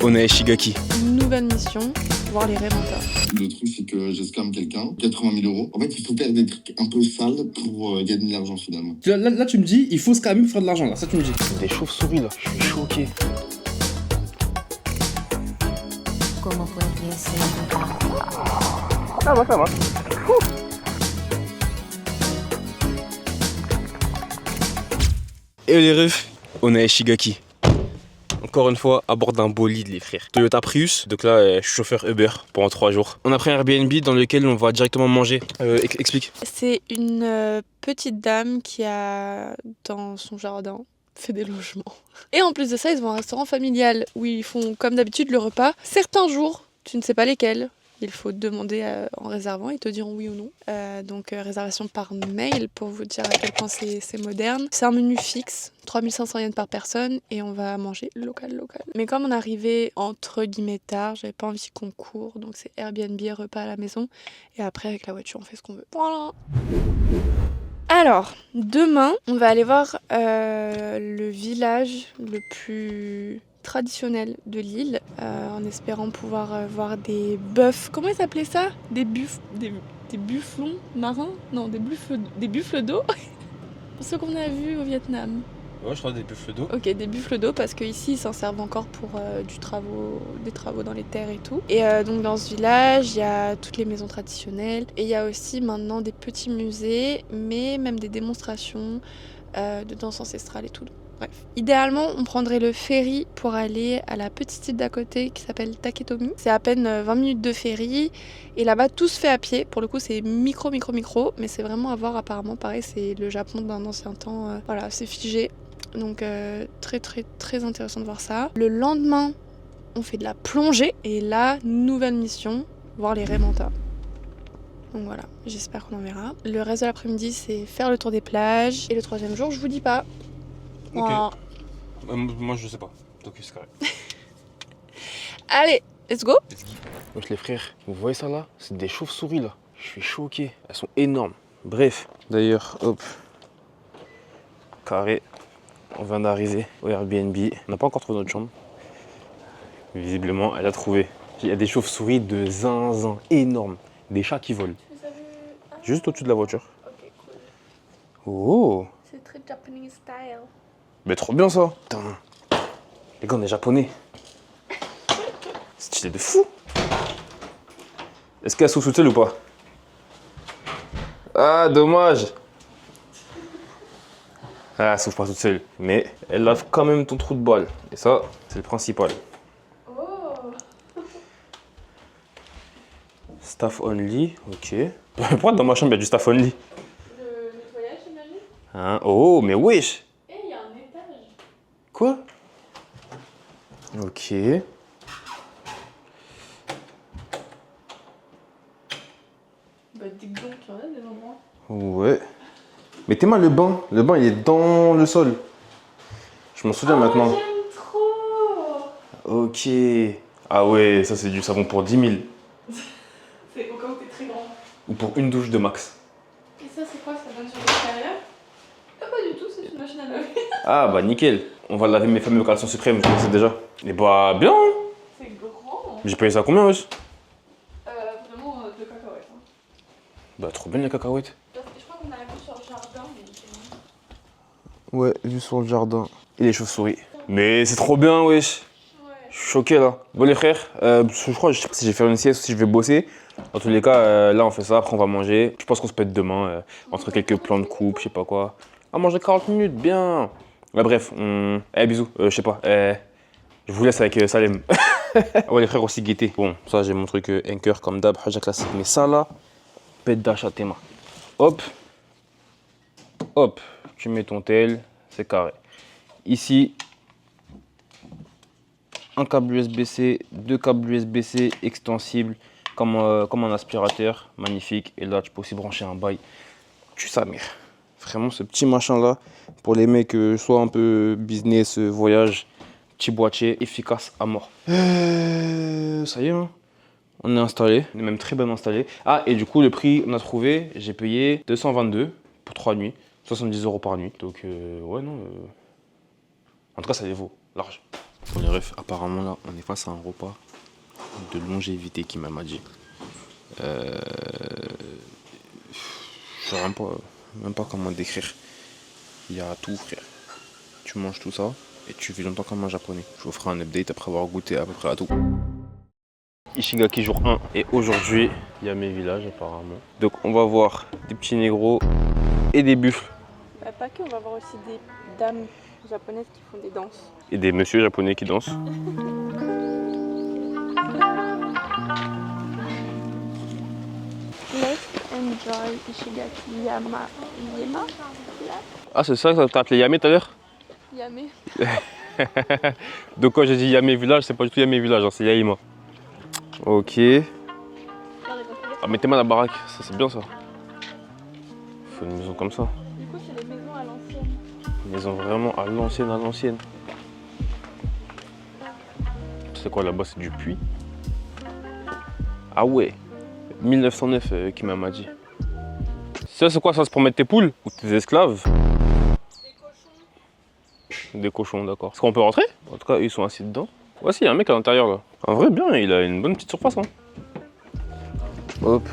Onae Shigaki. Une nouvelle mission, voir les rêves menteurs. Le truc, c'est que je scam quelqu'un, 80 000 euros. En fait, il faut faire des trucs un peu sales pour gagner de l'argent finalement. Là, tu me dis, il faut scammer pour faire de l'argent, là, ça tu me dis. Des chauves-souris là, je suis choqué. Como fue que se Ça va. Et les refs, Onae Shigaki. Encore une fois, à bord d'un bolide, les frères. Toyota Prius, donc là, je suis chauffeur Uber pendant 3 jours. On a pris un Airbnb dans lequel on va directement manger. Explique. C'est une petite dame qui a, dans son jardin, fait des logements. Et en plus de ça, ils ont un restaurant familial où ils font, comme d'habitude, le repas. Certains jours, tu ne sais pas lesquels, il faut demander en réservant, ils te diront oui ou non. Donc réservation par mail pour vous dire à quel point c'est moderne. C'est un menu fixe, 3500 yens par personne et on va manger local. Mais comme on arrivait entre guillemets tard, j'avais pas envie qu'on court, donc c'est Airbnb, repas à la maison. Et après avec la voiture on fait ce qu'on veut. Voilà. Alors, demain, on va aller voir le village le plus traditionnel de l'île, en espérant pouvoir voir des bœufs. Comment ils appelaient ça? Des bufflons marins? Non, des buffles d'eau. Ce qu'on a vu au Vietnam. Ouais, je crois des buffles d'eau. Ok, des buffles d'eau parce qu'ici ils s'en servent encore pour des travaux dans les terres et tout. Et donc dans ce village, il y a toutes les maisons traditionnelles et il y a aussi maintenant des petits musées, mais même des démonstrations de danse ancestrale et tout. Bref. Idéalement, on prendrait le ferry pour aller à la petite île d'à côté qui s'appelle Taketomi. C'est à peine 20 minutes de ferry et là-bas tout se fait à pied. Pour le coup, c'est micro, mais c'est vraiment à voir apparemment. Pareil, c'est le Japon d'un ancien temps. Voilà, c'est figé. Donc très intéressant de voir ça. Le lendemain, on fait de la plongée et là, nouvelle mission, voir les raies menteurs. Donc voilà, j'espère qu'on en verra. Le reste de l'après-midi, c'est faire le tour des plages. Et le troisième jour, je vous dis pas. Ok. Voilà. Moi, je sais pas. Donc, c'est carré. Allez, let's go. Wesh les frères, vous voyez ça là? C'est des chauves-souris là. Je suis choqué. Elles sont énormes. Bref, d'ailleurs, hop. Carré. On vient d'arriver au Airbnb. On n'a pas encore trouvé notre chambre. Visiblement, elle a trouvé. Il y a des chauves-souris de zinzin énormes. Des chats qui volent. Juste au-dessus de la voiture. Ok, cool. Oh! C'est très Japanese style. Mais trop bien ça! Putain. Les gars, on est japonais. Stylé de fou! Est-ce qu'elle souffle toute seule ou pas? Ah, dommage! Ah, elle souffle pas toute seule. Mais elle lave quand même ton trou de balle. Et ça, c'est le principal. Oh. Staff only, ok. Pourquoi dans ma chambre il y a du staff only? Le nettoyage, j'imagine. Hein? Oh, mais wesh! Et il y a un étage. Quoi? Ok. Bah dis donc, tu en as des endroits. Ouais. Mettez-moi le bain. Le bain, il est dans le sol. Je m'en souviens maintenant. J'aime trop. Ok. Ah ouais, ça c'est du savon pour 10 000. C'est au cas où t'es très grand. Ou pour une douche de max. Et ça, c'est quoi? Ça donne sur l'extérieur? Ah, pas du tout, c'est une machine à laver. Ah bah nickel. On va laver mes fameux caleçons suprêmes, je le sais déjà. Et bah bien hein. C'est grand. J'ai payé ça combien wesh? Vraiment de cacahuètes. Hein. Bah trop bien les cacahuètes. Je crois qu'on a vu sur le jardin, mais Ouais, vue sur le jardin. Et les chauves-souris. Mais c'est trop bien wesh. Je suis choqué là. Bon les frères, je crois, je sais pas si je vais faire une sieste ou si je vais bosser. Dans tous les cas, là on fait ça, après on va manger. Je pense qu'on se pète demain, entre quelques plans de coupe, je sais pas quoi. À manger 40 minutes, bien. Ouais, bref, bisous, je sais pas. Je vous laisse avec Salem. Ouais les frères aussi guettés. Bon, ça j'ai mon truc Anchor comme d'hab, haja classique. Mais ça là, pète d'achat tes mains. Hop. Hop, tu mets ton tel, c'est carré. Ici, un câble USB-C, deux câbles USB-C extensibles comme un aspirateur, magnifique. Et là, tu peux aussi brancher un bail. Tu sais, mère. Vraiment, ce petit machin-là, pour les mecs soit un peu business, voyage, petit boîtier, efficace à mort. Ça y est, hein. On est installé, on est même très bien installé. Ah, et du coup, le prix, on a trouvé, j'ai payé 222 pour 3 nuits, 70 € par nuit. Donc, ouais, non. En tout cas, ça les vaut, large. Pour les refs, apparemment là, on est face à un repas de longévité qui m'a dit. Je sais même pas comment décrire. Il y a tout, frère. Tu manges tout ça et tu vis longtemps comme un japonais. Je vous ferai un update après avoir goûté à peu près à tout. Ishigaki jour 1 et aujourd'hui, il y a mes villages apparemment. Donc on va voir des petits négros et des buffles. Bah, pas que, on va voir aussi des dames japonaises qui font des danses. Et des messieurs japonais qui dansent. Let's enjoy Ishigaki Yama. Ah c'est ça que t'as appelé Yame tout à l'heure? Yame. Donc quand j'ai dit Yame village, c'est pas du tout Yame village, hein, c'est Yaima. Ok. Ah mettez-moi la baraque, ça c'est bien ça. Il faut une maison comme ça. Du coup c'est les maisons à l'ancienne. Une maison vraiment à l'ancienne, à l'ancienne. C'est quoi là-bas, c'est du puits? Ah ouais, 1909 qui m'a dit. Ça c'est quoi ça, c'est pour mettre tes poules ou tes esclaves? Des cochons, d'accord. Est-ce qu'on peut rentrer? En tout cas, ils sont assis dedans. Ouais, si, il y a un mec à l'intérieur là. En vrai, bien, il a une bonne petite surface. Hein. Hop.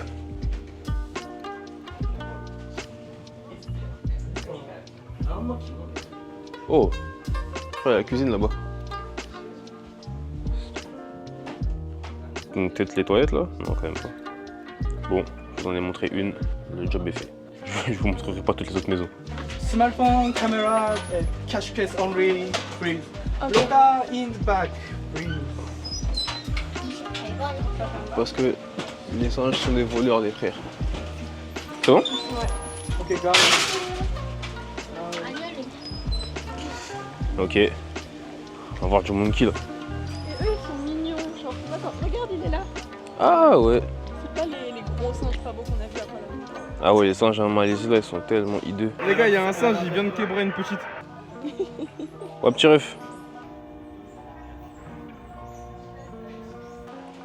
Oh, il y a la cuisine là-bas. Donc, peut-être les toilettes là? Non, quand même pas. Bon, je vous en ai montré une, le job est fait. Je vous montrerai pas toutes les autres maisons. Smartphone, camera, cash case only, please. Okay. Look in the back, please. Parce que les singes sont des voleurs, des frères. C'est bon? Okay, guys. Ok. On va voir du monkey là. Et eux ils sont mignons, genre attends, regarde il est là. Ah ouais. C'est pas les gros singes pas beaux qu'on a vu après la. Ah ouais, les singes en Malaisie là, ils sont tellement hideux. Les gars, il y a un singe, il vient de québrer une petite. Ouais, petit ref.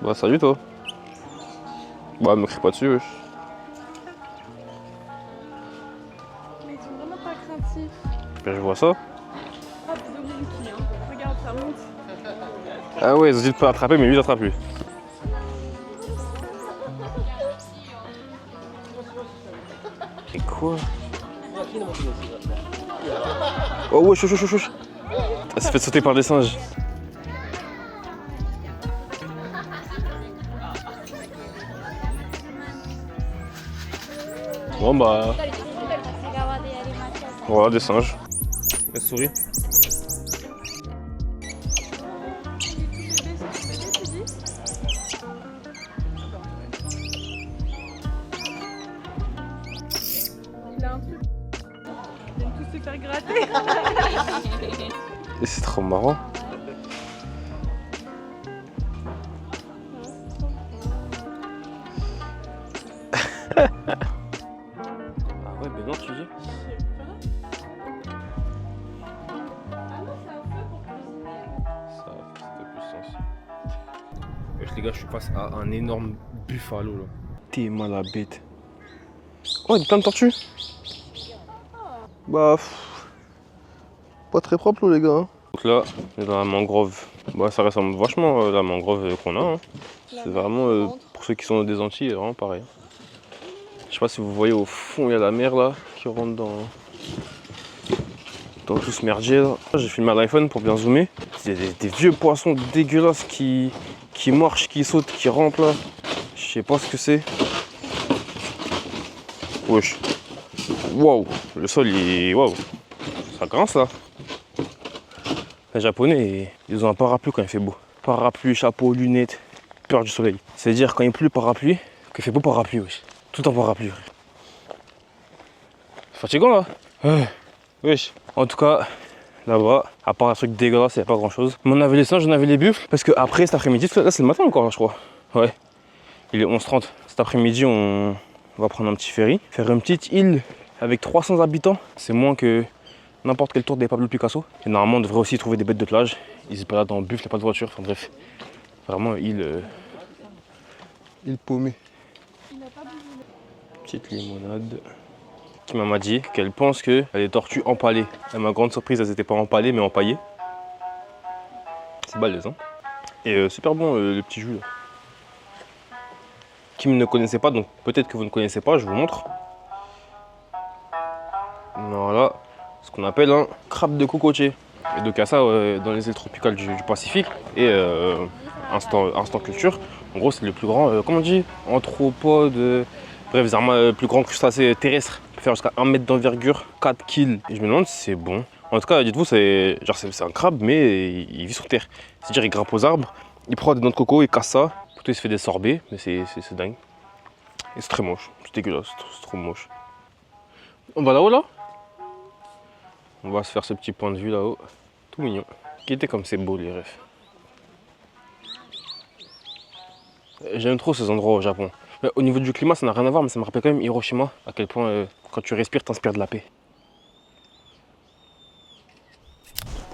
Bah salut toi. Bah me crie pas dessus wesh. Mais ils sont vraiment pas craintifs. Ben, je vois ça. Ah c'est de monkey hein. Regarde ça monte. Ah ouais, ils ont dit de pas attraper mais lui il attrape lui. Et quoi? Oh ouais, chouch. Elle s'est fait sauter par des singes. Bon bah... Voilà des singes. La souris. Il a un truc. Il aime tous se faire gratter. Et c'est trop marrant. Ah ouais, mais non, tu dis? Ah non, c'est un feu pour cuisiner. Ça fait plus sens. Wesh les gars, je suis face à un énorme buffalo là. T'es mal à bête. Oh, il y a plein de tortues. Bah, pas très propre là, les gars. Donc là, on est dans la mangrove. Bah, ça ressemble vachement à la mangrove qu'on a. Hein. C'est vraiment, pour ceux qui sont des Antilles, vraiment pareil. Je sais pas si vous voyez au fond, il y a la mer là qui rentre dans tout ce merdier là. J'ai filmé à l'iPhone pour bien zoomer. Il y a des vieux poissons dégueulasses qui marchent, qui sautent, qui rampent là. Je sais pas ce que c'est. Wesh. Waouh, le sol il est. Waouh. Ça grince là. Les Japonais, ils ont un parapluie quand il fait beau. Parapluie, chapeau, lunettes, peur du soleil. C'est-à-dire quand il pleut, parapluie, quand il fait beau, parapluie, wesh. Tout en parapluie. Fatigant là. Wesh. En tout cas, là-bas, à part un truc dégueulasse, il n'y a pas grand-chose. Mais on avait les singes, on avait les buffles. Parce que après cet après-midi, là c'est le matin encore, là, je crois. Ouais. Il est 11h30. Cet après-midi, on va prendre un petit ferry, faire une petite île avec 300 habitants. C'est moins que n'importe quel tour des Pablo Picasso. Et normalement, on devrait aussi trouver des bêtes de plage. Ils se baladent en buffle, il n'y a pas de voiture. Enfin bref, vraiment île paumée. Petite limonade. Qui m'a dit qu'elle pense qu'il y a des tortues empalées. À ma grande surprise, elles n'étaient pas empalées mais empaillées. C'est balèze, hein. Et super bon le petit jus là. Qui ne connaissait pas, donc peut-être que vous ne connaissez pas, je vous montre. Voilà, ce qu'on appelle un crabe de cocotier. Et donc à ça dans les îles tropicales du Pacifique. Et instant culture, en gros c'est le plus grand, comment on dit, anthropode, bref, le plus grand crustacé terrestre. Il peut faire jusqu'à 1 mètre d'envergure, 4 kills. Et je me demande si c'est bon. En tout cas, dites-vous, c'est un crabe, mais il vit sur terre. C'est-à-dire il grimpe aux arbres, il prend des noix de coco, il casse ça. Plutôt il se fait des sorbets, mais c'est dingue. Et c'est très moche, c'est dégueulasse, c'est trop moche. On va là-haut là? On va se faire ce petit point de vue là-haut. Tout mignon. Qui était comme c'est beau les refs. J'aime trop ces endroits au Japon. Mais au niveau du climat, ça n'a rien à voir, mais ça me rappelle quand même Hiroshima. À quel point quand tu respires, t'inspires de la paix.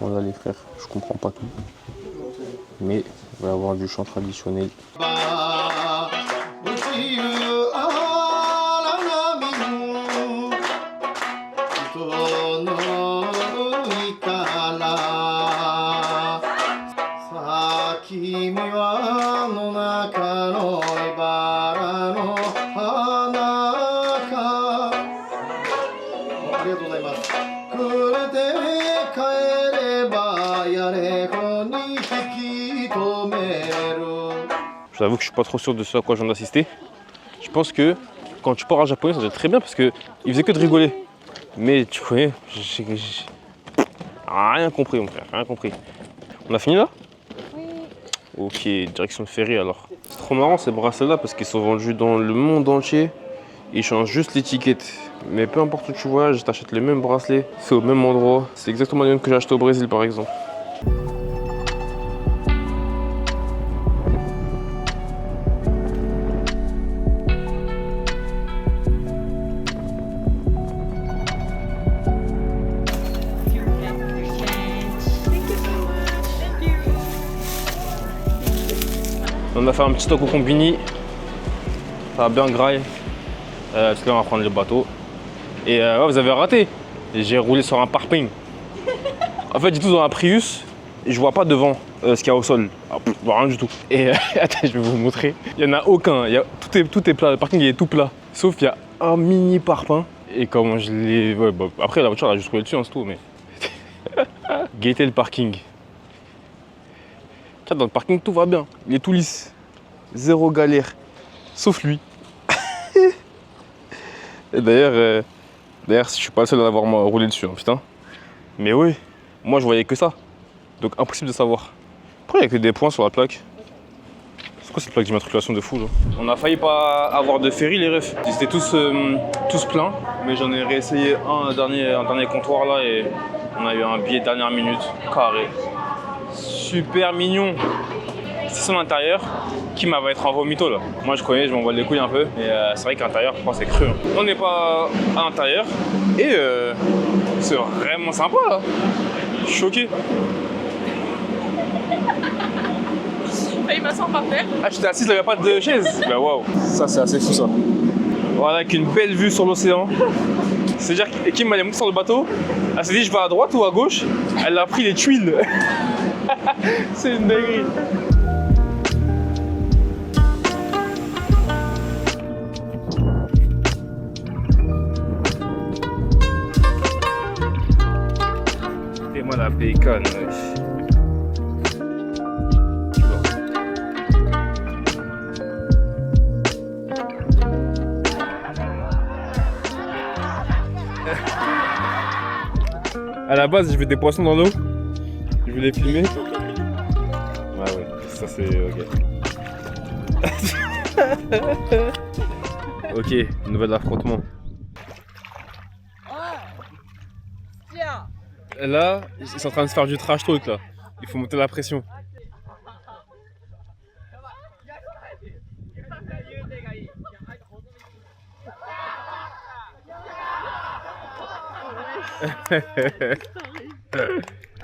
Bon là les frères, je comprends pas tout. Mais il va y avoir du chant traditionnel. Je t'avoue que je suis pas trop sûr de ce à quoi j'en ai assisté. Je pense que quand tu parles en japonais, ça doit être très bien parce qu'il faisait que de rigoler. Mais tu connais, j'ai rien compris mon frère, rien compris. On a fini là? Oui. Ok, direction ferry alors. C'est trop marrant ces bracelets là parce qu'ils sont vendus dans le monde entier. Ils changent juste l'étiquette. Mais peu importe où tu voyages, t'achètes les mêmes bracelets, c'est au même endroit. C'est exactement les mêmes que j'ai acheté au Brésil par exemple. On a fait un petit stock au combini, ça va bien graille. Parce que là on va prendre le bateau. Et ouais, vous avez raté, j'ai roulé sur un parking. En fait j'ai tout dans un Prius et je vois pas devant ce qu'il y a au sol. Ah, je vois rien du tout. Et attends, je vais vous montrer. Il n'y en a aucun, tout est plat, le parking il est tout plat. Sauf qu'il y a un mini parpaing. Et comment je l'ai... Ouais, bah, après la voiture elle a juste roulé dessus, hein, c'est tout. Mais... Guettez le parking. Tiens, dans le parking tout va bien, il est tout lisse. Zéro galère. Sauf lui. Et d'ailleurs, je suis pas le seul à l'avoir roulé dessus, hein, putain. Mais oui, moi je voyais que ça. Donc impossible de savoir. Pourquoi il y a que des points sur la plaque? C'est quoi cette plaque d'immatriculation de fou là? On a failli pas avoir de ferry les refs. Ils étaient tous pleins. Mais j'en ai réessayé un dernier comptoir là et on a eu un billet de dernière minute, carré. Super mignon. C'est son intérieur qui va être en vomito là. Moi je connais, je m'envoie les couilles un peu. Mais c'est vrai qu'à l'intérieur, je pense c'est cru. Hein. On n'est pas à l'intérieur. Et c'est vraiment sympa là. Je suis choqué. Il m'a senti par terre. Ah, j'étais assise, il n'y avait pas de chaise. Bah waouh, ça c'est assez fou ça. Voilà, avec une belle vue sur l'océan. C'est-à-dire que Kim allait monter sur le bateau. Elle s'est dit je vais à droite ou à gauche. Elle a pris les tuiles. C'est une dinguerie. Et moi la pécane. À la base, je veux des poissons dans l'eau. Je voulais filmer. Ouais, ouais, ça c'est ok. Ok, nouvel affrontement. Là, ils sont en train de se faire du trash talk là. Il faut monter la pression.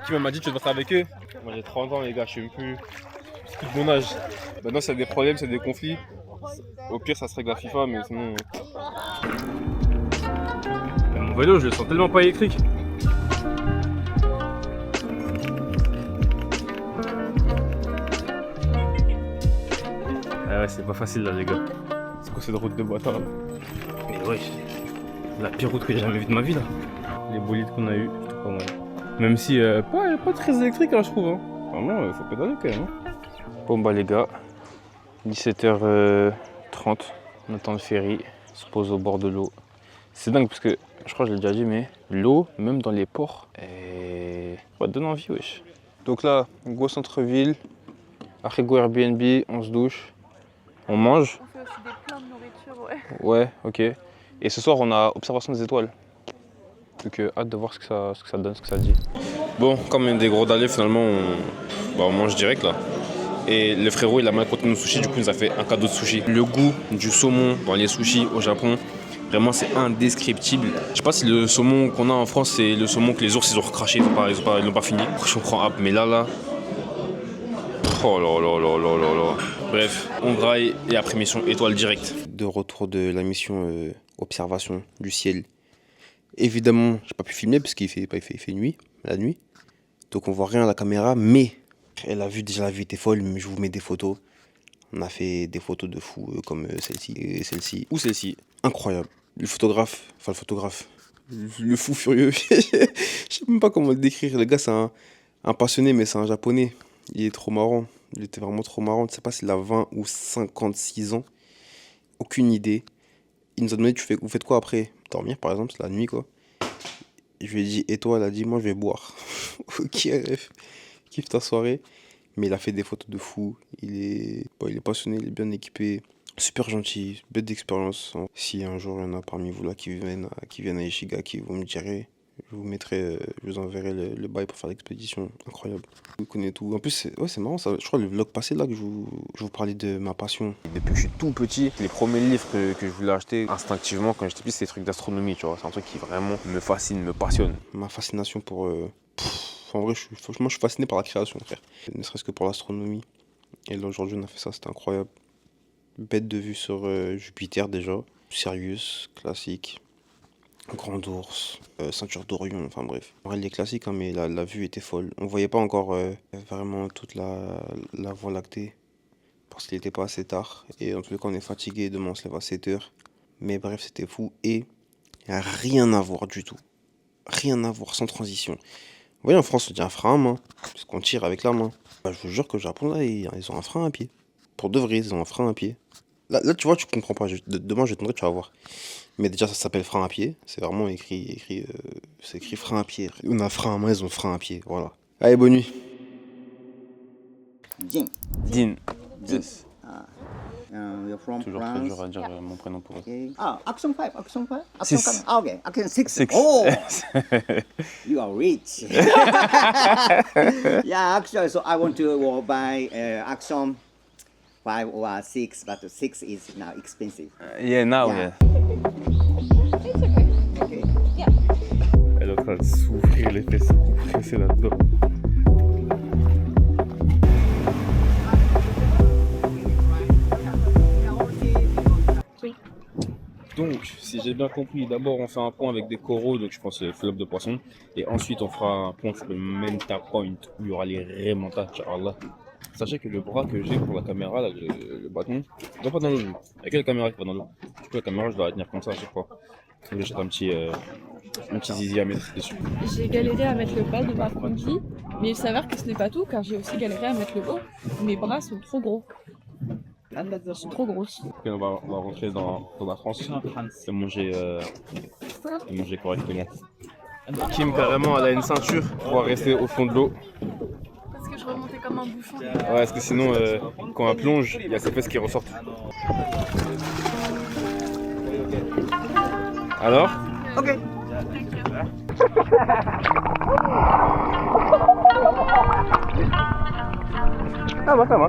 Qui m'a dit tu dois être avec eux? Moi j'ai 30 ans les gars, je suis même plus de mon âge. Maintenant c'est des problèmes, c'est des conflits. Au pire ça se règle à FIFA mais sinon... Mon vélo je le sens tellement pas électrique. Ouais, c'est pas facile là, les gars. C'est quoi cette route de bâtard là? Mais ouais, c'est la pire route que j'ai jamais vue de ma vie là. Les bolides qu'on a eu, c'est pas mal. Même si pas très électrique là, je trouve. Hein. Vraiment, faut pédaler quand même. Hein. Bon bah les gars, 17h30, on attend le ferry, on se pose au bord de l'eau. C'est dingue parce que, je crois que je l'ai déjà dit, mais l'eau, même dans les ports, ça donne envie, wesh. Donc là, go centre-ville, après go Airbnb, on se douche, on mange. On fait aussi des plats de nourriture, ouais. Ouais, ok. Et ce soir, on a observation des étoiles. Donc hâte de voir ce que ça donne, ce que ça dit. Bon, comme on est des gros dallés, finalement, on mange direct là. Et le frérot, il a mal compté nos sushis, du coup, il nous a fait un cadeau de sushi. Le goût du saumon dans les sushis au Japon, vraiment, c'est indescriptible. Je sais pas si le saumon qu'on a en France, c'est le saumon que les ours ils ont recraché, ils l'ont pas fini. Je comprends, mais là. Oh là là là là là là. Bref, on graille et après mission étoile directe. De retour de la mission observation du ciel. Évidemment, j'ai pas pu filmer parce qu'il fait nuit, la nuit. Donc on voit rien à la caméra, mais la vue était folle. Je vous mets des photos. On a fait des photos de fou comme celle-ci et celle-ci. Ou celle-ci. Incroyable. Le photographe, le fou furieux. Je sais même pas comment le décrire. Le gars, c'est un passionné, mais c'est un japonais. Il est trop marrant. Il était vraiment trop marrant. Je sais pas s'il a 20 ou 56 ans. Aucune idée. Il nous a demandé, vous faites quoi après? Dormir, par exemple, c'est la nuit, quoi. Et je lui ai dit, et toi? Elle a dit, moi, je vais boire. Ok, kiffe ta soirée. Mais il a fait des photos de fou. Il est passionné, il est bien équipé. Super gentil, bête d'expérience. Si un jour il y en a parmi vous là qui viennent à Ishigaki, vous me direz, je vous enverrai le bail pour faire l'expédition. Incroyable. Vous connaissez tout. En plus, c'est marrant, ça. Je crois le vlog passé là que je vous parlais de ma passion. Depuis que je suis tout petit, les premiers livres que je voulais acheter instinctivement quand j'étais petit, c'est des trucs d'astronomie, tu vois. C'est un truc qui vraiment me fascine, me passionne. Ma fascination pour... en vrai, moi je suis fasciné par la création, frère. Ne serait-ce que pour l'astronomie. Et là aujourd'hui on a fait ça, c'était incroyable. Bête de vue sur Jupiter déjà. Sirius, classique. Grand ours, ceinture d'Orion, enfin bref. En vrai, les classiques, hein, mais la vue était folle. On voyait pas encore vraiment toute la voie lactée. Parce qu'il était pas assez tard. Et en tous les cas, on est fatigué. Demain, on se lève à 7h. Mais bref, c'était fou. Et rien à voir du tout. Rien à voir, sans transition. Vous voyez, en France, on dit un frein à main. Parce qu'on tire avec la main. Bah, je vous jure que au Japon, là, ils ont un frein à pied. Pour de vrai, ils ont un frein à pied. Là tu vois, tu comprends pas. Demain, je te montrer, tu vas voir. Mais déjà, ça s'appelle frein à pied. C'est vraiment écrit c'est écrit frein à pied. On a frein à main, ils ont frein à pied. Voilà. Allez, bonne nuit. Jin. Din. Yes. You're from Toujours France. très dur à dire mon prénom pour eux. Okay. Action 5, Action 5. Six. Action 5. Okay, Action 6. Six. Oh, you are rich. Yeah, actually, so I want to buy Action 5 or 6, but 6 is now expensive. Yeah, now, Yeah. yeah. Okay. Elle est en train de souffrir les fesses pressées là-dedans. Donc, si j'ai bien compris, d'abord on fait un pont avec des coraux, donc je pense flop de poisson, et ensuite on fera un pont sur le Menta Point où il y aura les remontas, Inch'Allah. Sachez que le bras que j'ai pour la caméra, là, le bâton, il va pas dans l'eau. Il n'y a que la caméra qui va dans l'eau. Du coup, la caméra, je dois la tenir comme ça à chaque fois. Donc, j'achète un petit zizi à mettre dessus. J'ai galéré à mettre le bas de ma combi, mais il s'avère que ce n'est pas tout car j'ai aussi galéré à mettre le haut. Mes bras sont trop gros. Ils sont trop grosses. Ok, on va rentrer dans la France et manger correctement. Kim, carrément, elle a une ceinture pour rester au fond de l'eau. Parce que je remontais comme un bouchon. Ouais, parce que sinon, quand elle plonge, il y a ses fesses qui ressortent. Alors? Okay. Ça va.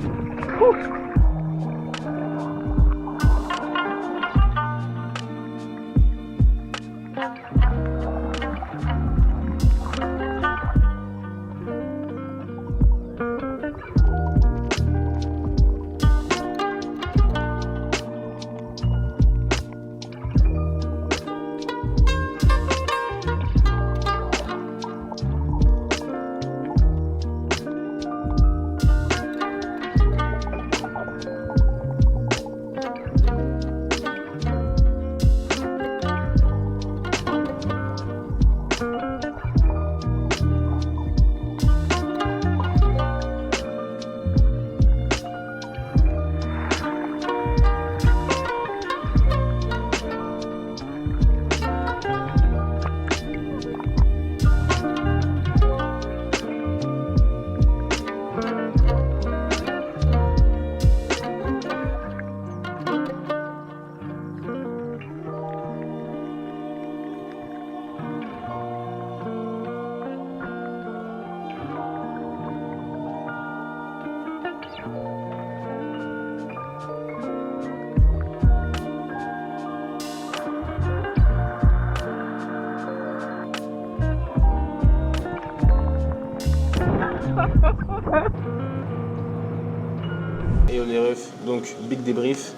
Et les refs, donc big débrief.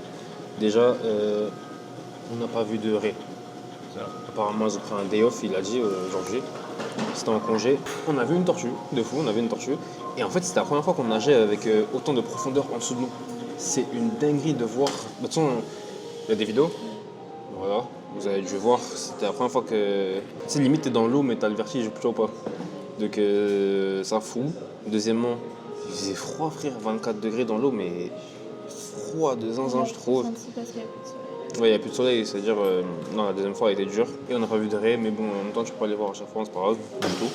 Déjà, on n'a pas vu de ré. Apparemment, ils ont pris un day off, il a dit aujourd'hui. C'était en congé. On a vu une tortue, de fou, on a vu une tortue. Et en fait, c'était la première fois qu'on nageait avec autant de profondeur en dessous de nous. C'est une dinguerie de voir. De toute façon, il y a des vidéos. Voilà, vous avez dû voir. C'était la première fois que. Tu sais, limite, t'es dans l'eau, mais t'as le vertige, plutôt pas. Donc, ça fout. Deuxièmement, il faisait froid, frère, 24 degrés dans l'eau, mais froid de zinzin, je trouve. Ouais, il n'y a plus de soleil, c'est-à-dire, non, la deuxième fois elle était dure. Et on n'a pas vu de raies, mais bon, en même temps, tu peux pas les voir à chaque fois, c'est pas grave, du tout.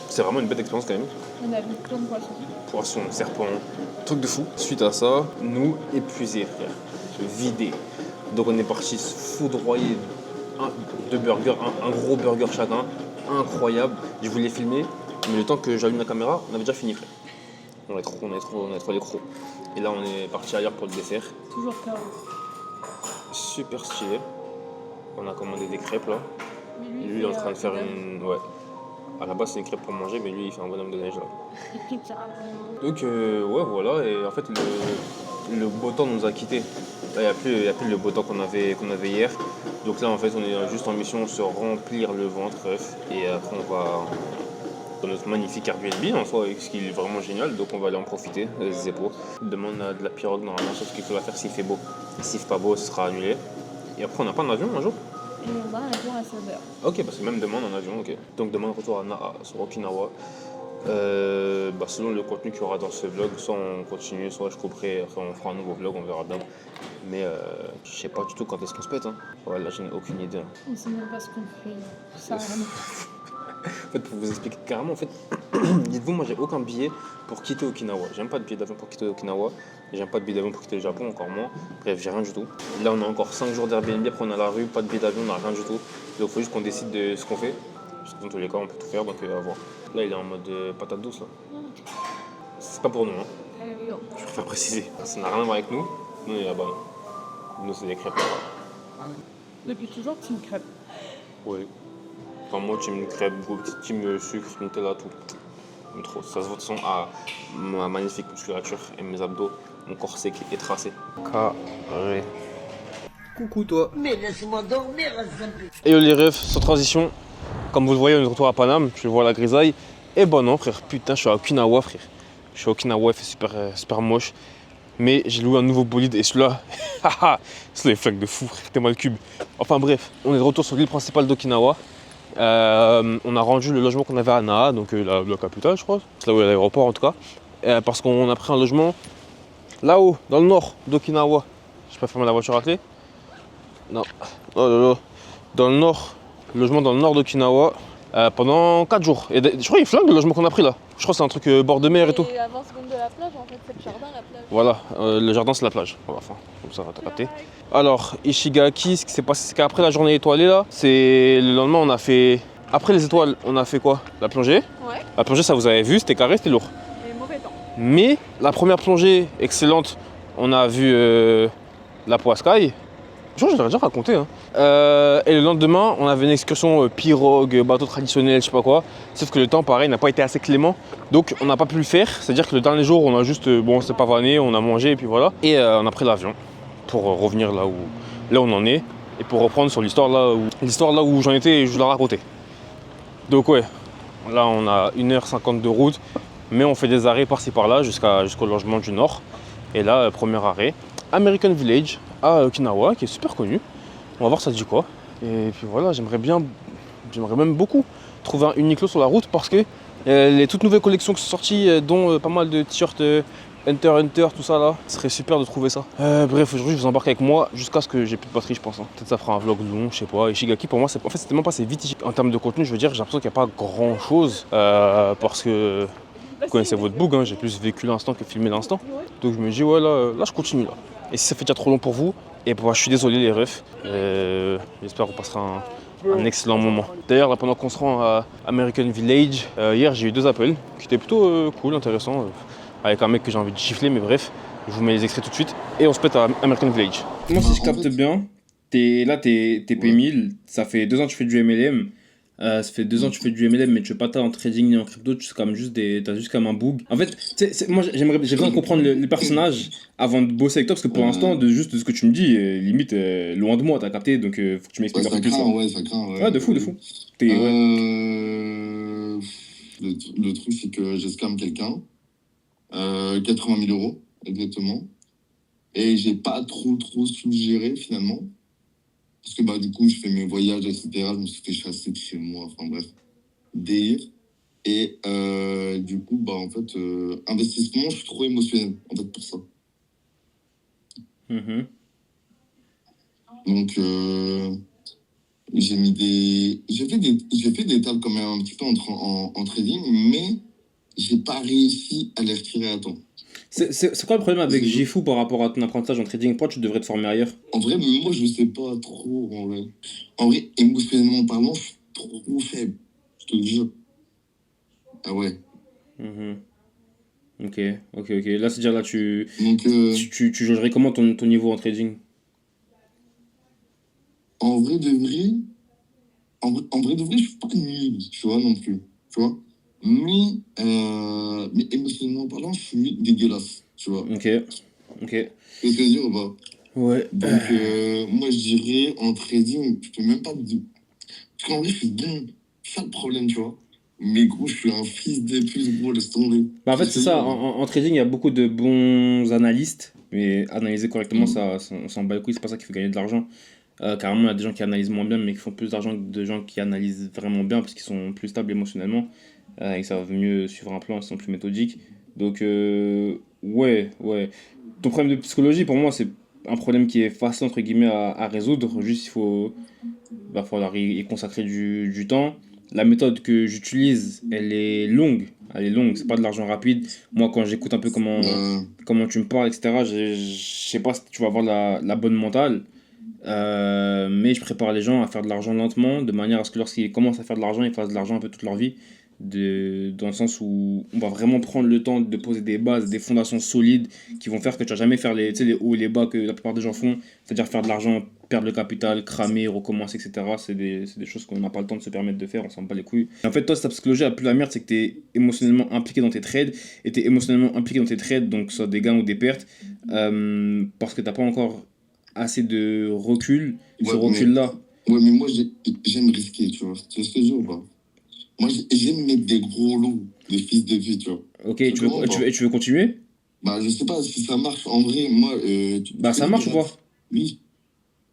C'est vraiment une belle expérience quand même. On a vu plein de poissons. Poissons, serpents, truc de fou. Suite à ça, nous épuisés, frère, vidés. Donc on est parti se foudroyer deux burgers, un gros burger chacun, incroyable. Je voulais filmer, mais le temps que j'allume la caméra, on avait déjà fini, frère. On est trop les crocs. Et là, on est parti ailleurs pour le dessert. Toujours KO. Super stylé. On a commandé des crêpes là. Lui, il est en train de faire une. Ouais. À la base, c'est une crêpe pour manger, mais lui, il fait un bonhomme de neige là. Donc, ouais, voilà. Et en fait, le beau temps nous a quittés. Là, il n'y a plus le beau temps qu'on avait hier. Donc là, en fait, on est juste en mission de se remplir le ventre, et après, on va dans notre magnifique Airbnb en soi, ce qui est vraiment génial. Donc, on va aller en profiter, les épaules. Demain, on a de la pirogue normalement, sauf qu'il faut la faire s'il fait beau. S'il fait pas beau, ce sera annulé. Et après, on n'a pas un avion un jour? Et on a un avion à 16h. Ok, parce que même demain, on a un avion, ok. Donc, demain, retour à Naha, sur Okinawa. Selon le contenu qu'il y aura dans ce vlog, soit on continue, soit je couperai, enfin on fera un nouveau vlog, on verra bien. Mais je sais pas du tout quand est-ce qu'on se pète. Hein. Ouais, là, je n'ai aucune idée. On sait même pas ce qu'on fait. Ça rien. En fait, pour vous expliquer carrément, en fait, dites-vous, moi j'ai aucun billet pour quitter Okinawa. J'aime pas de billet d'avion pour quitter Okinawa. J'aime pas de billet d'avion pour quitter le Japon, encore moins. Bref, j'ai rien du tout. Là, on a encore 5 jours d'Airbnb, après on est à la rue, pas de billet d'avion, on n'a rien du tout. Donc il faut juste qu'on décide de ce qu'on fait. Parce que dans tous les cas, on peut tout faire, donc à voir. Là, il est en mode patate douce, là. C'est pas pour nous, hein. Je préfère préciser. Ça n'a rien à voir avec nous. Nous, on est là-bas. Nous, c'est des crêpes là-bas. Depuis toujours, team crêpe. Oui. Enfin, moi, team crêpes, team sucre, Nutella, tout. J'aime trop. Ça se voit de son à ma magnifique musculature et mes abdos, mon corps sec et tracé. Carré. Coucou, toi. Mais laisse-moi dormir, Et les refs, sans transition. Comme vous le voyez, on est de retour à Paname, je vois la grisaille. Et bah non, frère, putain, je suis à Okinawa, frère. Je suis à Okinawa, il fait super moche. Mais j'ai loué un nouveau bolide et celui-là, c'est les flaques de fou, frère, t'es mal cube. Enfin bref, on est de retour sur l'île principale d'Okinawa. On a rendu le logement qu'on avait à Naha, donc la capitale, je crois. C'est là où il y a l'aéroport en tout cas. Parce qu'on a pris un logement là-haut, dans le nord d'Okinawa. Je peux fermer la voiture à clé? Non. Oh là là. Dans le nord. Logement dans le nord d'Okinawa pendant 4 jours. Et je crois qu'il flingue le logement qu'on a pris là. Je crois que c'est un truc bord de mer et tout. Et à 20 secondes de la plage, en fait, c'est le jardin, la plage. Voilà, le jardin c'est la plage. Voilà, enfin, comme ça, t'as capté. Alors, Ishigaki, ce qui s'est passé, c'est qu'après la journée étoilée là, c'est le lendemain, on a fait. Après les étoiles, on a fait quoi? La plongée. Ouais. La plongée, ça vous avez vu, c'était carré, c'était lourd. Et mauvais temps. Mais la première plongée excellente, on a vu la Poiscaille. Je l'aurais déjà raconté. Hein. Et le lendemain, on avait une excursion pirogue, bateau traditionnel, je sais pas quoi. Sauf que le temps, pareil, n'a pas été assez clément. Donc, on n'a pas pu le faire. C'est-à-dire que le dernier jour, on a juste, bon, on s'est pavané, on a mangé, et puis voilà. Et on a pris l'avion pour revenir là où on en est. Et pour reprendre sur l'histoire là où j'en étais et je vous l'ai raconté. Donc, ouais, là, on a 1h50 de route. Mais on fait des arrêts par-ci par-là jusqu'au logement du Nord. Et là, premier arrêt, American Village à Okinawa, qui est super connu. On va voir ça dit quoi. Et puis voilà, j'aimerais même beaucoup trouver un Uniqlo sur la route parce que les toutes nouvelles collections qui sont sorties, dont pas mal de t-shirts Hunter, tout ça là, ce serait super de trouver ça. Bref, aujourd'hui je vous embarque avec moi jusqu'à ce que j'ai plus de batterie, je pense. Hein. Peut-être ça fera un vlog long, je sais pas. Ishigaki pour moi, en fait c'était même pas assez vite. En termes de contenu, je veux dire, j'ai l'impression qu'il n'y a pas grand chose parce que vous connaissez votre boug, hein, j'ai plus vécu l'instant que filmé l'instant. Donc je me dis, ouais, là je continue là. Et si ça fait déjà trop long pour vous, et bah, je suis désolé les refs. J'espère qu'on passera un excellent moment. D'ailleurs, là, pendant qu'on se rend à American Village, hier j'ai eu 2 appels qui étaient plutôt cool, intéressants, avec un mec que j'ai envie de gifler, mais bref, je vous mets les extraits tout de suite. Et on se pète à American Village. Moi, si je capte bien, t'es PMI, ça fait 2 ans que tu fais du MLM. Ça fait 2 ans que tu fais du MLM, mais tu fais pas ça en trading ni en crypto, tu es comme juste t'as juste comme un boug. En fait, moi j'ai besoin de comprendre le personnage avant de bosser avec toi, parce que pour l'instant, de ce que tu me dis, limite, loin de moi, t'as capté, donc faut que tu m'expliques un peu plus ça. Ça craint, ouais. Ouais, de fou. Ouais. Le truc, c'est que je scam quelqu'un, 80 000 euros, exactement. Et j'ai pas trop su gérer, finalement. Parce que, du coup, je fais mes voyages, etc. Je me suis fait chasser de chez moi, enfin bref, délire. Et du coup, en fait, investissement, je suis trop émotionnel, en fait, pour ça. Mhm. Donc, j'ai fait des tables quand même un petit peu en trading, mais j'ai pas réussi à les retirer à temps. C'est quoi le problème avec Gifu par rapport à ton apprentissage en trading? Pourquoi tu devrais te former ailleurs? En vrai, moi, je sais pas trop, en vrai. En vrai, émotionnellement parlant, je suis trop faible, je te le jure. Ah ouais. Mhm. Ok. Là, c'est-à-dire, là, Donc, tu jugerais comment ton niveau en trading? en vrai de vrai, je suis pas nul, tu vois, non plus. Tu vois. Mais émotionnellement parlant, je suis dégueulasse, tu vois. Ok. Tu veux dire ou pas? Ouais. Donc, moi, je dirais, en trading, je peux même pas te dire. Parce qu'en vrai, je suis bon. C'est ça le problème, tu vois. Mais gros, je suis un fils de pute, gros, laisse tomber. En fait, c'est ça. En trading, il y a beaucoup de bons analystes. Mais analyser correctement, on s'en bat les couilles, c'est pas ça qui fait gagner de l'argent. Carrément, il y a des gens qui analysent moins bien, mais qui font plus d'argent que de gens qui analysent vraiment bien parce qu'ils sont plus stables émotionnellement et savent mieux suivre un plan, ils sont plus méthodiques. Donc, ouais. Ton problème de psychologie, pour moi, c'est un problème qui est facile entre guillemets à résoudre. Juste, va falloir y consacrer du temps. La méthode que j'utilise, elle est longue. C'est pas de l'argent rapide. Moi, quand j'écoute un peu comment tu me parles, etc., je sais pas si tu vas avoir la bonne mentale. Mais je prépare les gens à faire de l'argent lentement, de manière à ce que lorsqu'ils commencent à faire de l'argent, ils fassent de l'argent un peu toute leur vie. Dans le sens où on va vraiment prendre le temps de poser des bases, des fondations solides qui vont faire que tu vas jamais faire les hauts et les bas que la plupart des gens font, c'est-à-dire faire de l'argent, perdre le capital, cramer, recommencer, etc. C'est des choses qu'on n'a pas le temps de se permettre de faire, on s'en bat les couilles. Et en fait, toi, ta psychologie a plus la merde, c'est que tu es émotionnellement impliqué dans tes trades, et tu es émotionnellement impliqué dans tes trades, donc soit des gains ou des pertes, parce que tu n'as pas encore assez de recul. Ce recul-là. Ouais, mais moi, j'aime risquer, tu vois. Tu vois ce que je veux dire ou pas? Moi, j'aime mettre des gros lots, des fils de vie, tu vois. Ok, tu veux continuer? Je sais pas si ça marche. En vrai, moi... ça marche ou pas? Oui.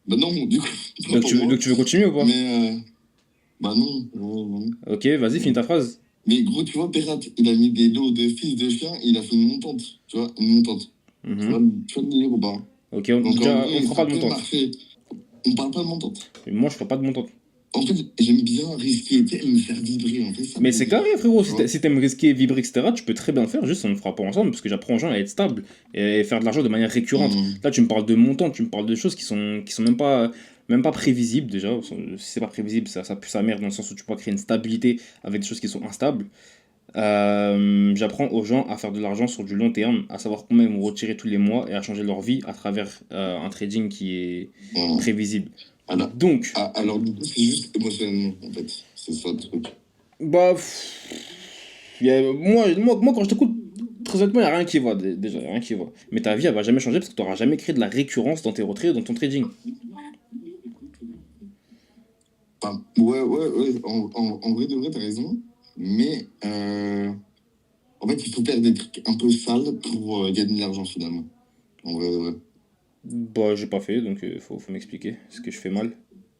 Non, du coup... Donc tu veux continuer ou pas? Mais... non. Ok, vas-y, finis ta phrase. Mais gros, tu vois, Berat, il a mis des lots de fils de chiens, il a fait une montante. Tu vois, une montante. Tu vois le délire ou pas? Ok, on fera pas de montante. Marcher. On parle pas de montante. Moi, je ferai pas de montante. En fait, j'aime bien risquer, me faire vibrer. En fait, mais c'est carré, frérot. Si t'aimes risquer, vibrer, etc., tu peux très bien le faire. Juste, on ne fera pas ensemble parce que j'apprends aux gens à être stable et faire de l'argent de manière récurrente. Là, tu me parles de montante, tu me parles de choses qui sont même pas prévisibles déjà. Si c'est pas prévisible, ça pue sa mère dans le sens où tu peux créer une stabilité avec des choses qui sont instables. J'apprends aux gens à faire de l'argent sur du long terme, à savoir combien ils vont retirer tous les mois et à changer leur vie à travers un trading qui est prévisible. Donc, alors du coup, c'est juste émotionnellement, en fait. C'est ça le truc. Moi, quand je t'écoute, très honnêtement, il n'y a rien qui va. Déjà, rien qui va. Mais ta vie, elle va jamais changer parce que tu n'auras jamais créé de la récurrence dans tes retraits, dans ton trading. Ouais. En vrai de vrai, t'as raison. Mais, en fait, il faut faire des trucs un peu sales pour gagner de l'argent, finalement. En vrai de vrai. J'ai pas fait, donc faut m'expliquer ce que je fais mal.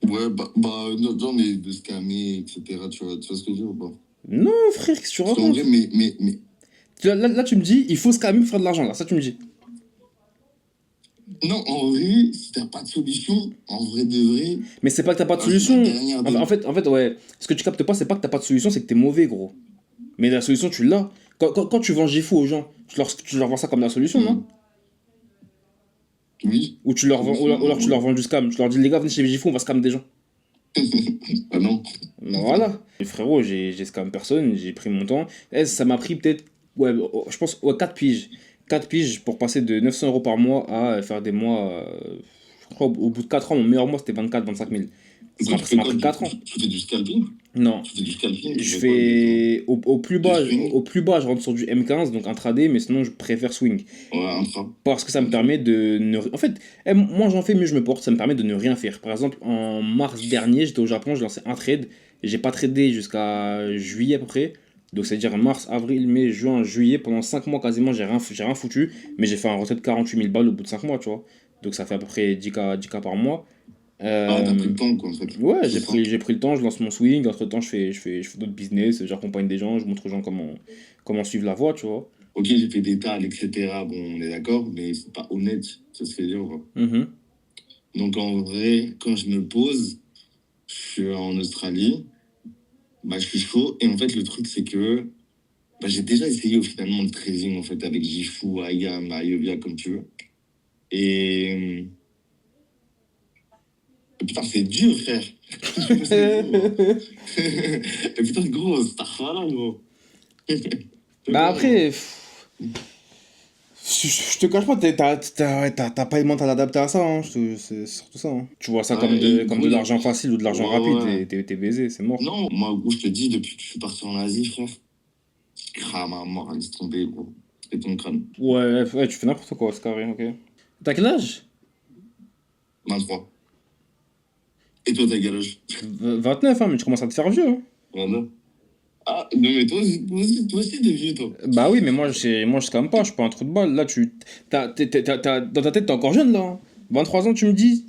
Ouais, notre genre est de scammer, etc. Tu vois ce que je veux dire ou pas? Non, frère, qu'est-ce que tu racontes? En vrai, mais... Là, tu me dis, il faut scammer pour faire de l'argent, là, ça tu me dis. Non, en vrai, si t'as pas de solution, en vrai de vrai... Mais c'est pas que t'as pas de solution. En fait, ouais, ce que tu captes pas, c'est pas que t'as pas de solution, c'est que t'es mauvais, gros. Mais la solution, tu l'as. Quand tu vends Gifu aux gens, tu leur vends ça comme la solution, non? Oui. Ou tu leur vends, ou alors tu leur vends du scam. Tu leur dis, les gars, venez chez Gifu, on va scam des gens. Non. Voilà. Et frérot, j'ai scam personne, j'ai pris mon temps. Ça m'a pris peut-être, je pense, 4 piges. 4 piges pour passer de 900 € par mois à faire des mois. Je crois au bout de 4 ans, mon meilleur mois c'était 24-25 000. Et Ça tu fais m'a quoi? pris 4 ans. Tu fais du scalping? Non. Tu fais du scalping? Tu Je fais quoi fais au plus bas, Du swing? au plus bas, je rentre sur du M15, donc intraday, mais sinon je préfère swing. Ouais, intra. Parce que ça me Ok. permet de ne... En fait, moins j'en fais, mieux je me porte, ça me permet de ne rien faire. Par exemple, en mars dernier, j'étais au Japon, j'ai lancé un trade, et j'ai pas tradé jusqu'à juillet à peu près. Donc c'est-à-dire mars, avril, mai, juin, juillet, pendant 5 mois quasiment, j'ai rien foutu, mais j'ai fait un retrait de 48 000 balles au bout de 5 mois, tu vois. Donc ça fait à peu près 10K par mois. Ah, t'as pris Euh, le temps, quoi, en fait. Ouais, C'est ça. j'ai pris le temps, je lance mon swing, entre temps je fais d'autres business, j'accompagne des gens, je montre aux gens comment suivre la voie, tu vois. Ok, j'ai fait des tals, etc. Bon, on est d'accord, mais c'est pas honnête. Ça se fait dire, quoi. Mhm. Donc, en vrai, quand je me pose, je suis en Australie, bah, je suis chaud. Et en fait, le truc, c'est que bah, j'ai déjà essayé, finalement, le trading, en fait, avec Jifu, Ayam, Ayovia, comme tu veux. Et putain, c'est dur, frère. C'est dur, gros. Et putain, gros, c'est là, gros. Bah après, je te cache pas, t'as pas le mental adapté à ça, hein. C'est surtout ça, hein. Tu vois ça Ouais, comme et comme gros, de l'argent facile ou de l'argent ouais, rapide, ouais. t'es baisé, c'est mort. Non, moi, gros, je te dis, depuis que je suis parti en Asie, frère, crame à mort, laisse tomber, gros. C'est ton crâne. Ouais, tu fais n'importe quoi, c'est carré, ok. T'as quel âge? 23. Et toi, t'as quel âge? 29, hein, mais tu commences à te faire vieux, hein. Voilà. Ah, non, mais toi aussi, t'es vieux, toi. Bah oui, mais moi je calme pas, je suis pas un trou de balle. Là, dans ta tête, t'es encore jeune, là, hein. 23 ans, tu me dis,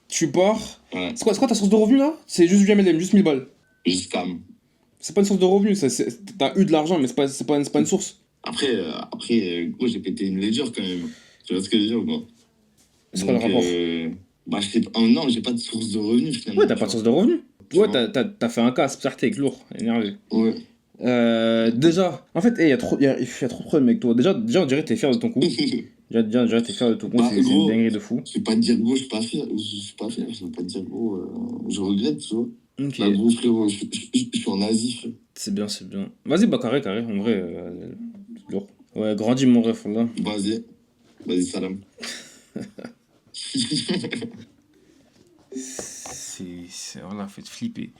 tu pars. Ouais. C'est quoi ta source de revenus, là? C'est juste du MLM, juste 1000 balles. Juste calme. C'est pas une source de revenus, t'as eu de l'argent, mais c'est pas une source. Après, gros, j'ai pété une ledger quand même. Tu vois ce que je veux dire, quoi. C'est quoi le Donc, rapport? bah, non, j'ai pas de source de revenus, finalement. Ouais, t'as pas de source de revenus. Tu Ouais, vois. t'as fait un cas Spartek, lourd, énervé. Ouais. Déjà, en fait, il y a trop de problèmes avec toi. Déjà, on dirait que t'es fier de ton coup. Déjà, t'es fier de ton coup, Bah, c'est une gros, dinguerie de fou. je vais pas te dire, gros, je suis pas fier. Je suis pas fier. Je vais pas te dire, gros, je regrette, tu vois. Ok, Bah, gros, frérot, je suis en Asie, frère. c'est bien. Vas-y, bah carré, en vrai, lourd. Ouais, grandis mon ref, là. Vas-y, salam. Voilà, fait flipper.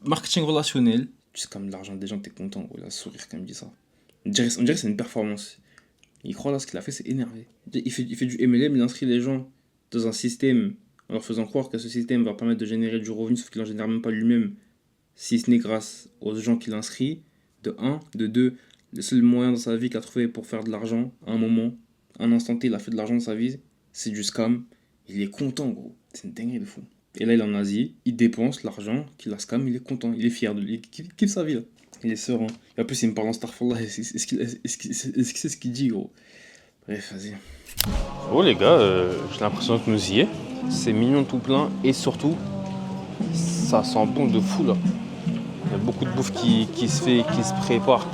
Marketing relationnel, tu sais, comme de l'argent des gens, t'es content, gros, il a sourire quand il me dit ça. On dirait que c'est une performance. Il croit là, ce qu'il a fait, c'est énervé. Il fait du MLM, il inscrit les gens dans un système en leur faisant croire que ce système va permettre de générer du revenu, sauf qu'il n'en génère même pas lui-même, si ce n'est grâce aux gens qu'il inscrit, de 1. De 2, le seul moyen dans sa vie qu'il a trouvé pour faire de l'argent, à un moment, à un instant T, il a fait de l'argent dans sa vie, c'est du scam. Il est content, gros. C'est une dinguerie de fou. Et là, il est en Asie, il dépense l'argent qu'il a scam, il est content, il est fier de lui, il kiffe sa vie, là. Il est serein. Et en plus, il me parle en Starfall, est-ce qu'il sait ce qu'il dit, gros? Bref, vas-y. Oh les gars, j'ai l'impression que nous y est. C'est mignon tout plein et surtout, ça sent bon de fou là. Il y a beaucoup de bouffe qui se fait, qui se prépare.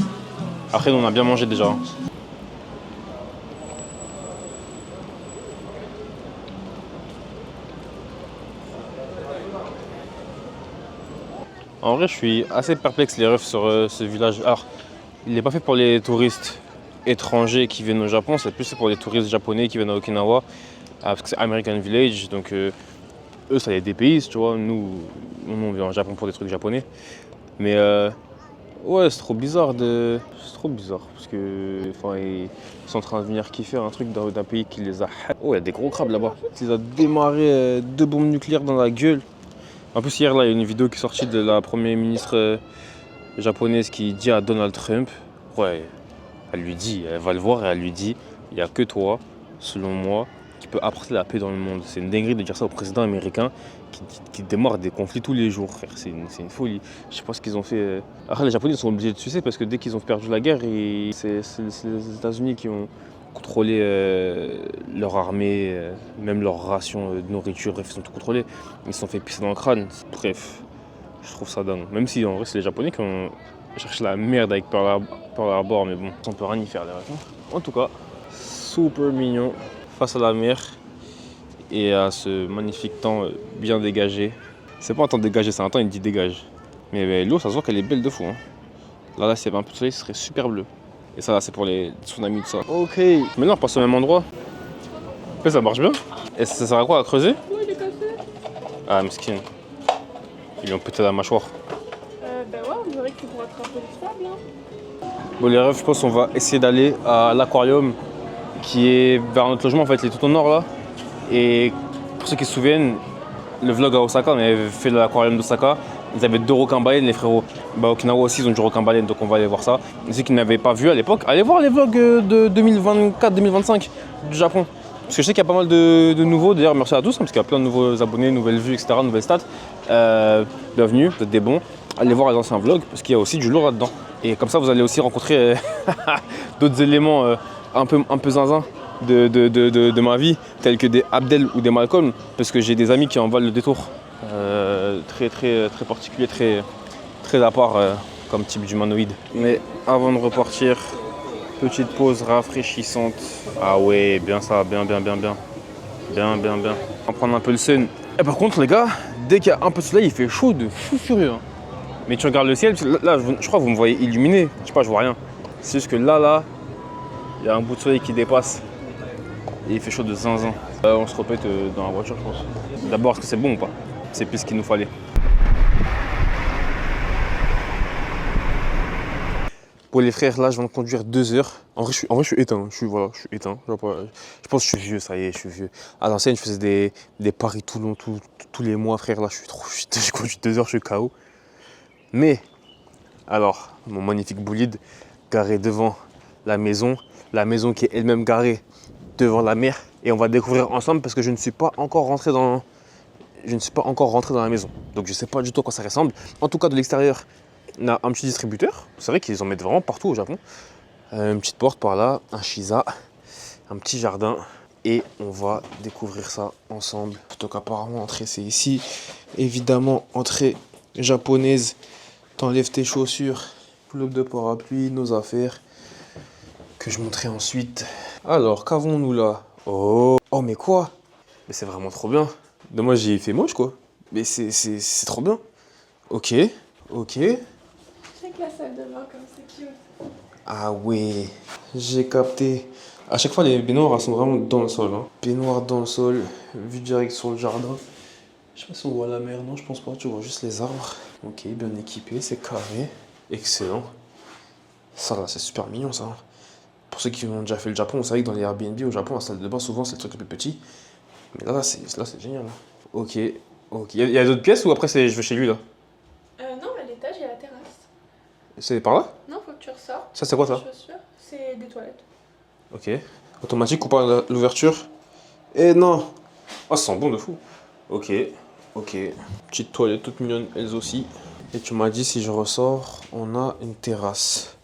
Après, nous, on a bien mangé déjà, hein. En vrai, je suis assez perplexe les refs sur ce village. Alors, il n'est pas fait pour les touristes étrangers qui viennent au Japon, c'est plus pour les touristes japonais qui viennent à Okinawa, parce que c'est American Village, donc eux, ça les dépayse, tu vois. Nous, on vient au Japon pour des trucs japonais. Mais ouais, c'est trop bizarre parce que ils sont en train de venir kiffer un truc d'un pays qui les a. Oh, il y a des gros crabes là-bas. Il a démarré 2 bombes nucléaires dans la gueule. En plus, hier, là, il y a une vidéo qui est sortie de la première ministre japonaise qui dit à Donald Trump, ouais, elle va le voir et elle lui dit, il n'y a que toi, selon moi, qui peut apporter la paix dans le monde. C'est une dinguerie de dire ça au président américain qui démarre des conflits tous les jours, frère. C'est une folie. Je sais pas ce qu'ils ont fait. Après, les Japonais sont obligés de sucer parce que dès qu'ils ont perdu la guerre, c'est les États-Unis qui ont contrôlé leur armée, même leur ration de nourriture, bref, ils ont tout contrôlé. Ils se sont fait pisser dans le crâne. Bref, je trouve ça dingue. Même si en vrai, c'est les Japonais qui ont cherché la merde avec Pearl Harbor, mais bon, on peut rien y faire, les refs. En tout cas, super mignon face à la mer et à ce magnifique temps bien dégagé. C'est pas un temps dégagé, c'est un temps il dit dégage. Mais l'eau, ça se voit qu'elle est belle de fou, hein. Là, s'il y avait un peu de soleil, ce serait super bleu. Et ça, là, c'est pour les tsunamis, tout ça. Ok. Maintenant, on passe au même endroit. Et ça marche bien. Et ça sert à quoi, à creuser? Ouais, il est cassé. Ah, mesquine. Ils lui ont pété la mâchoire. Bah ouais, on dirait que c'est pour attraper le sable. Hein. Bon, les refs, je pense qu'on va essayer d'aller à l'aquarium qui est vers notre logement. En fait, il est tout au nord là. Et pour ceux qui se souviennent, le vlog à Osaka, on avait fait l'aquarium d'Osaka. Ils avaient 2 requins-baleines, les frérots. Bah, Okinawa aussi, ils ont du requin-baleine, donc on va aller voir ça. Et ceux qui n'avaient pas vu à l'époque, allez voir les vlogs de 2024-2025 du Japon. Parce que je sais qu'il y a pas mal de nouveaux, d'ailleurs merci à tous, hein, parce qu'il y a plein de nouveaux abonnés, nouvelles vues, etc., nouvelles stats. Bienvenue, vous êtes des bons. Allez voir les anciens vlogs, parce qu'il y a aussi du lourd là-dedans. Et comme ça, vous allez aussi rencontrer d'autres éléments un peu zinzin de ma vie, tels que des Abdel ou des Malcolm, parce que j'ai des amis qui en valent le détour. Très particulier, très à part comme type d'humanoïde. Mais avant de repartir, petite pause rafraîchissante. Ah ouais, bien ça, bien. On va prendre un peu le sun. Et par contre les gars, dès qu'il y a un peu de soleil, il fait chaud de fou furieux. Hein. Mais tu regardes le ciel, là je crois que vous me voyez illuminé. Je sais pas, je vois rien. C'est juste que là, il y a un bout de soleil qui dépasse. Et il fait chaud de zinzin. On se répète dans la voiture, je pense. D'abord, est-ce que c'est bon ou pas? C'est plus ce qu'il nous fallait. Pour les frères, là, je viens de conduire 2 heures. En vrai, je suis éteint. Je suis éteint. Je pense que je suis vieux, ça y est, je suis vieux. À l'ancienne, je faisais des paris tous les mois, frère. Là, je conduis 2 heures, je suis KO. Mais, alors, mon magnifique bolide garé devant la maison qui est elle-même garée devant la mer. Et on va découvrir ensemble parce que je ne suis pas encore rentré dans la maison. Donc je ne sais pas du tout à quoi ça ressemble. En tout cas, de l'extérieur, on a un petit distributeur. C'est vrai qu'ils en mettent vraiment partout au Japon. Une petite porte par là, un shiza, un petit jardin. Et on va découvrir ça ensemble. Donc apparemment, entrée c'est ici. Évidemment, entrée japonaise. T'enlèves tes chaussures, bloc de parapluie, nos affaires. Que je montrerai ensuite. Alors, qu'avons-nous là? Oh, mais quoi? Mais c'est vraiment trop bien. De moi, j'ai fait moche, quoi. Mais c'est trop bien. Ok. Check la salle de bain comme c'est cute. Ah ouais, j'ai capté. À chaque fois, les baignoires, elles sont vraiment dans le sol. Hein. Baignoire dans le sol, vue direct sur le jardin. Je sais pas si on voit la mer, non, je pense pas. Tu vois juste les arbres. Ok, bien équipé, c'est carré. Excellent. Ça, là, c'est super mignon, ça. Pour ceux qui ont déjà fait le Japon, vous savez que dans les Airbnb au Japon, la salle de bain, souvent, c'est le truc le plus petit. Mais là, c'est génial. Ok. Il y a d'autres pièces ou après, je vais chez lui, là? Non, à l'étage, il y a la terrasse. C'est par là? Non, faut que tu ressortes. Ça, c'est quoi, ça? Chaussures, c'est des toilettes. Ok. Automatique ou par l'ouverture? Eh non! Oh, ça sent bon de fou. Ok. Petite toilette toute mignonne, elles aussi. Et tu m'as dit, si je ressors, on a une terrasse.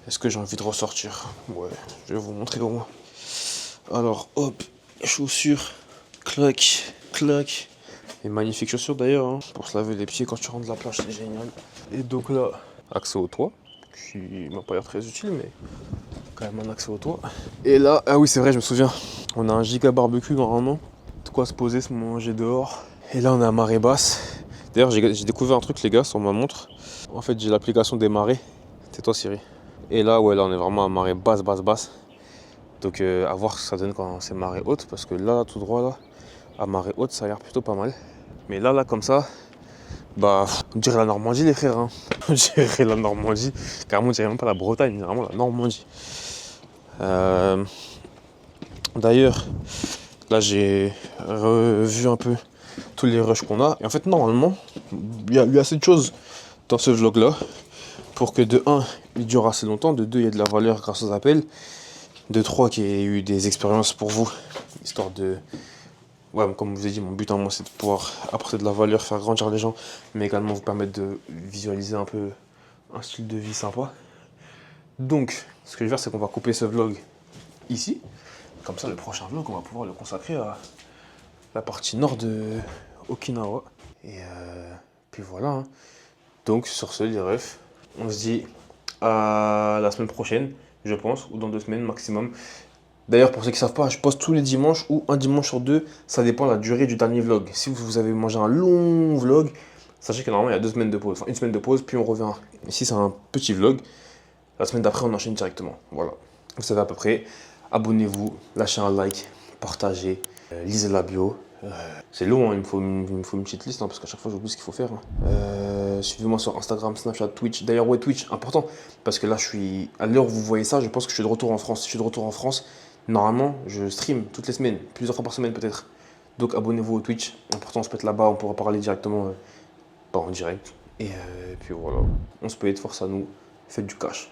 Est-ce que j'ai envie de ressortir? Ouais, je vais vous montrer au moins. Alors, hop, chaussures, clac. Et magnifiques chaussures d'ailleurs, hein, pour se laver les pieds quand tu rentres de la plage, c'est génial. Et donc là, accès au toit, qui m'a pas l'air très utile, mais quand même un accès au toit. Et là, ah oui, c'est vrai, je me souviens, on a un giga barbecue normalement. De quoi se poser, se manger dehors. Et là, on est à marée basse. D'ailleurs, j'ai découvert un truc, les gars, sur ma montre. En fait, j'ai l'application des marées. C'est toi, Siri. Et là, ouais, là, on est vraiment à marée basse. Donc, à voir ce que ça donne quand c'est marée haute. Parce que là, tout droit, là, à marée haute, ça a l'air plutôt pas mal. Mais là, comme ça, bah, on dirait la Normandie, les frères. Hein. On dirait la Normandie. Carrément, on dirait même pas la Bretagne, mais vraiment la Normandie. D'ailleurs, là, j'ai revu un peu tous les rushs qu'on a. Et en fait, normalement, il y a eu assez de choses dans ce vlog-là. Pour que de 1, il dure assez longtemps, de 2, il y ait de la valeur grâce aux appels, de 3, qu'il y ait eu des expériences pour vous, histoire de... Ouais, comme je vous ai dit, mon but, moi, c'est de pouvoir apporter de la valeur, faire grandir les gens, mais également vous permettre de visualiser un peu un style de vie sympa. Donc, ce que je vais faire, c'est qu'on va couper ce vlog ici. Comme ça, le prochain vlog, on va pouvoir le consacrer à la partie nord de Okinawa. Et puis voilà. Hein. Donc, sur ce, les refs, on se dit à la semaine prochaine, je pense, ou dans 2 semaines maximum. D'ailleurs, pour ceux qui ne savent pas, je poste tous les dimanches ou un dimanche sur 2. Ça dépend de la durée du dernier vlog. Si vous avez mangé un long vlog, sachez que normalement, il y a 2 semaines de pause. Enfin, 1 semaine de pause, puis on revient. Ici, c'est un petit vlog. La semaine d'après, on enchaîne directement. Voilà. Vous savez à peu près. Abonnez-vous, lâchez un like, partagez, lisez la bio. C'est long, hein, il me faut une petite liste, hein, parce qu'à chaque fois j'oublie ce qu'il faut faire. Hein. Suivez-moi sur Instagram, Snapchat, Twitch. D'ailleurs, ouais, Twitch, important, parce que là, à l'heure où vous voyez ça, je pense que je suis de retour en France. Si je suis de retour en France, normalement, je stream toutes les semaines, plusieurs fois par semaine peut-être. Donc abonnez-vous au Twitch, important, on se pète là-bas, on pourra parler directement, pas en direct. Et puis voilà, on se peut être force à nous, faites du cash.